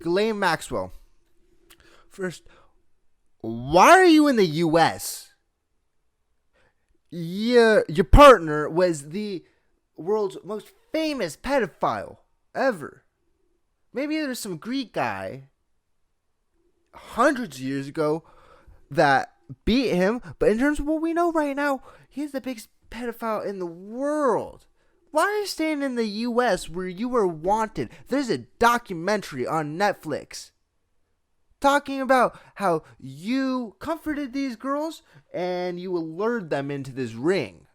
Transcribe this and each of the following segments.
Ghislaine Maxwell. First, why are you in the U.S.? Your partner was the world's most famous pedophile ever. Maybe there's some Greek guy hundreds of years ago that beat him, but in terms of what we know right now, he's the biggest pedophile in the world. Why are you staying in the U.S. where you were wanted? There's a documentary on Netflix talking about how you comforted these girls and you lured them into this ring.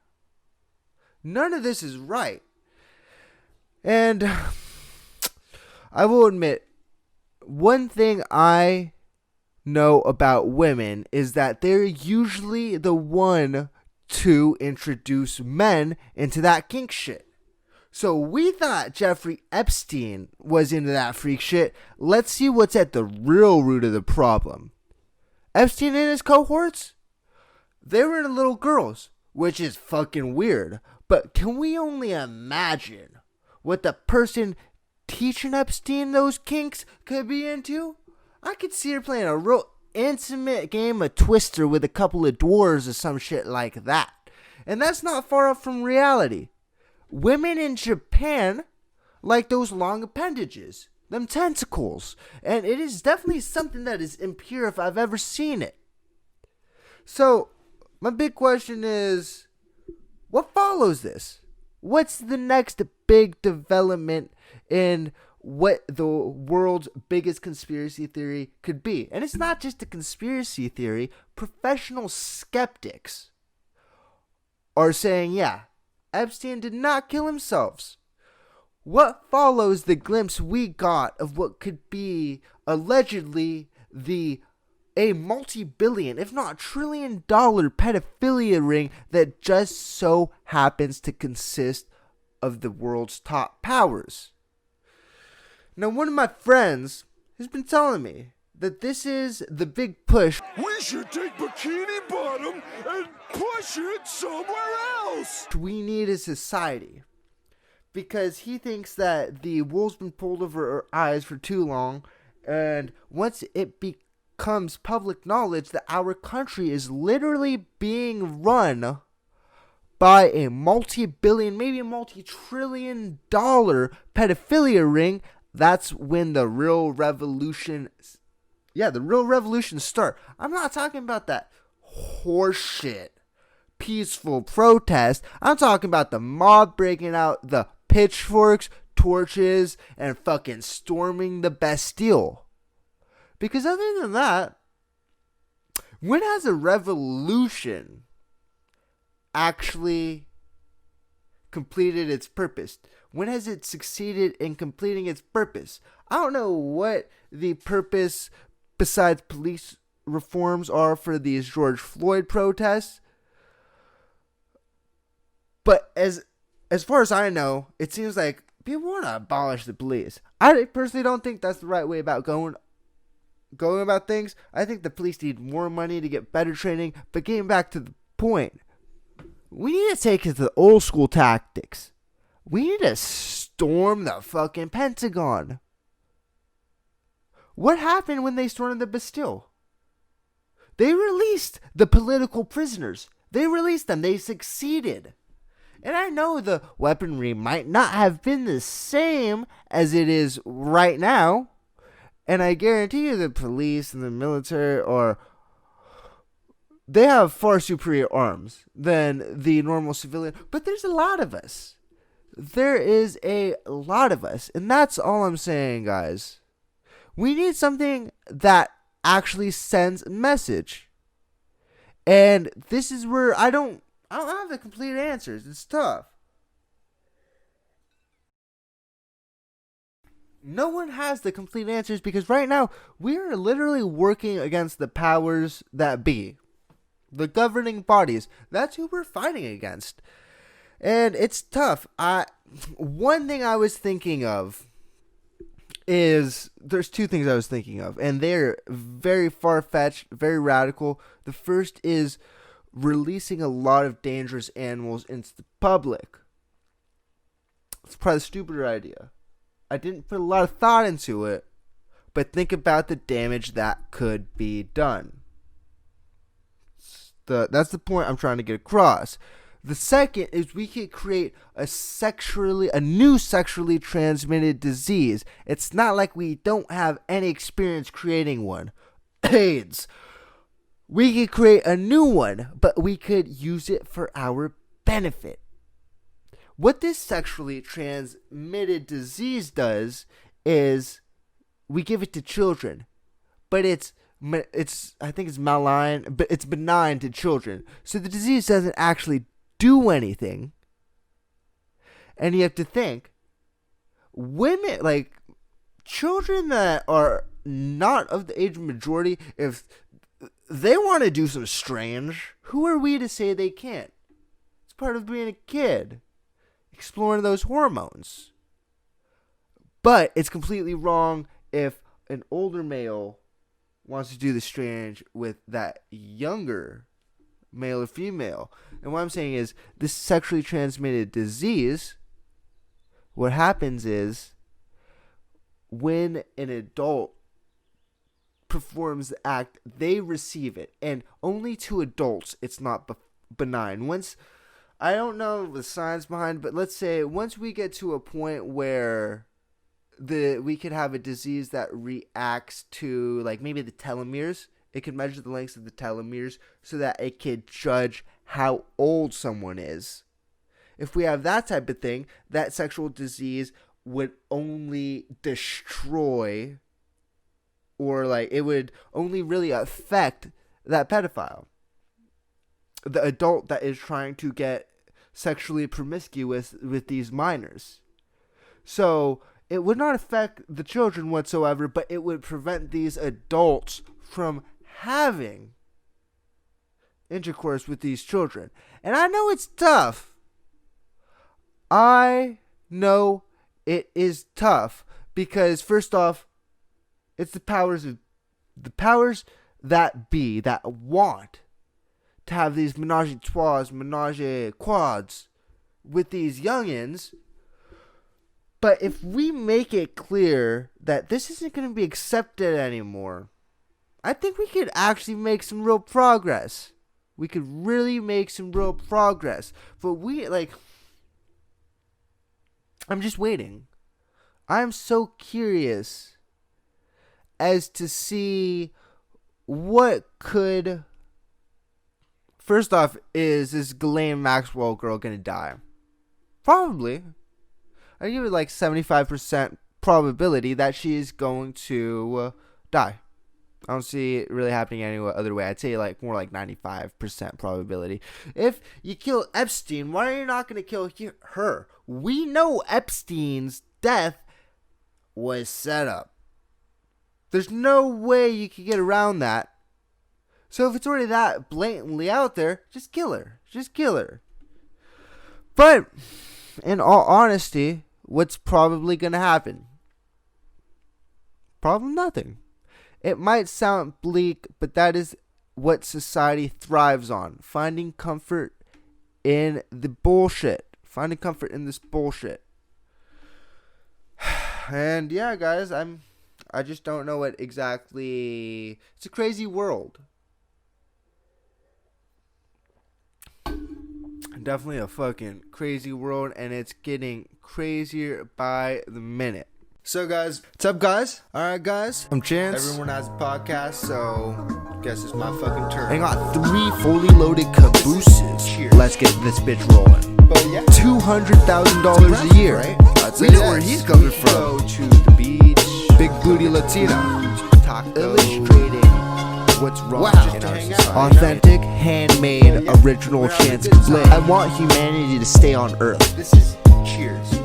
None of this is right. And I will admit, one thing I know about women is that they're usually the one to introduce men into that kink shit. So we thought Jeffrey Epstein was into that freak shit. Let's see what's at the real root of the problem. Epstein and his cohorts? They were into little girls, which is fucking weird. But can we only imagine what the person teaching Epstein those kinks could be into? I could see her playing a real intimate game of Twister with a couple of dwarves or some shit like that. And that's not far off from reality. Women in Japan like those long appendages, them tentacles, and it is definitely something that is impure if I've ever seen it. So, my big question is, what follows this? What's the next big development in what the world's biggest conspiracy theory could be? And it's not just a conspiracy theory. Professional skeptics are saying, yeah, Epstein did not kill himself. What follows the glimpse we got of what could be allegedly a multi-billion, if not trillion-dollar pedophilia ring that just so happens to consist of the world's top powers? Now, one of my friends has been telling me that this is the big push. We should take Bikini Bottom and push it somewhere else. We need as society. Because he thinks that the wool's been pulled over our eyes for too long. And once it becomes public knowledge that our country is literally being run by a multi-billion, maybe a multi-trillion dollar pedophilia ring, that's when the real revolution start. I'm not talking about that horseshit peaceful protest. I'm talking about the mob breaking out the pitchforks, torches, and fucking storming the Bastille. Because other than that, when has a revolution actually completed its purpose? When has it succeeded in completing its purpose? I don't know what the purpose besides police reforms are for these George Floyd protests. But as far as I know, it seems like people want to abolish the police. I personally don't think that's the right way about going about things. I think the police need more money to get better training. But getting back to the point, we need to take it to the old school tactics. We need to storm the fucking Pentagon. What happened when they stormed the Bastille? They released the political prisoners. They released them. They succeeded. And I know the weaponry might not have been the same as it is right now. And I guarantee you the police and the military they have far superior arms than the normal civilian. But there's a lot of us. There is a lot of us. And that's all I'm saying, guys. We need something that actually sends a message. And this is where I don't have the complete answers. It's tough. No one has the complete answers because right now we're literally working against the powers that be. The governing bodies. That's who we're fighting against. And it's tough. One thing I was thinking of is, there's two things I was thinking of, and they're very far-fetched, very radical. The first is releasing a lot of dangerous animals into the public. It's probably a stupider idea. I didn't put a lot of thought into it, but think about the damage that could be done. That's the point I'm trying to get across. The second is we could create a new sexually transmitted disease. It's not like we don't have any experience creating one. AIDS. We could create a new one, but we could use it for our benefit. What this sexually transmitted disease does is we give it to children, but it's I think it's malign, but it's benign to children. So the disease doesn't actually do anything. And you have to think, women, like children that are not of the age of majority, if they want to do some strange, who are we to say they can't? It's part of being a kid, exploring those hormones. But it's completely wrong if an older male wants to do the strange with that younger male or female. And what I'm saying is, this sexually transmitted disease, what happens is, when an adult performs the act, they receive it. And only to adults, it's not benign. Once, I don't know the science behind it, but let's say once we get to a point where we could have a disease that reacts to, like, maybe the telomeres. It could measure the lengths of the telomeres so that it could judge how old someone is. If we have that type of thing, that sexual disease would only destroy, or like it would only really affect that pedophile, the adult that is trying to get sexually promiscuous with these minors. So it would not affect the children whatsoever, but it would prevent these adults from having intercourse with these children. And I know it's tough. I know it is tough because, first off, it's the powers that be, that want to have these menage a trois, menage a quads with these youngins. But if we make it clear that this isn't going to be accepted anymore, I think we could actually make some real progress. We could really make some real progress. But I'm just waiting. I'm so curious as to see what could... First off, is this Ghislaine Maxwell girl going to die? Probably. I give it like 75% probability that she is going to die. I don't see it really happening any other way. I'd say like more like 95% probability. If you kill Epstein, why are you not going to kill her? We know Epstein's death was set up. There's no way you can get around that. So if it's already that blatantly out there, just kill her. Just kill her. But in all honesty, what's probably going to happen? Probably nothing. It might sound bleak, but that is what society thrives on. Finding comfort in the bullshit. Finding comfort in this bullshit. And yeah, guys, I just don't know what exactly... It's a crazy world. Definitely a fucking crazy world, and it's getting crazier by the minute. So guys, what's up guys? Alright guys, I'm Chance. Everyone has a podcast, so guess it's my fucking turn. I got 3 fully loaded cabooses. Cheers. Let's get this bitch rolling. But yeah, $200,000 a year, right? We know where he's coming from. Go to the beach, big booty Latina, illustrating what's wrong in our society. Authentic, handmade, original Chance Cablay. I want humanity to stay on Earth. This is cheers.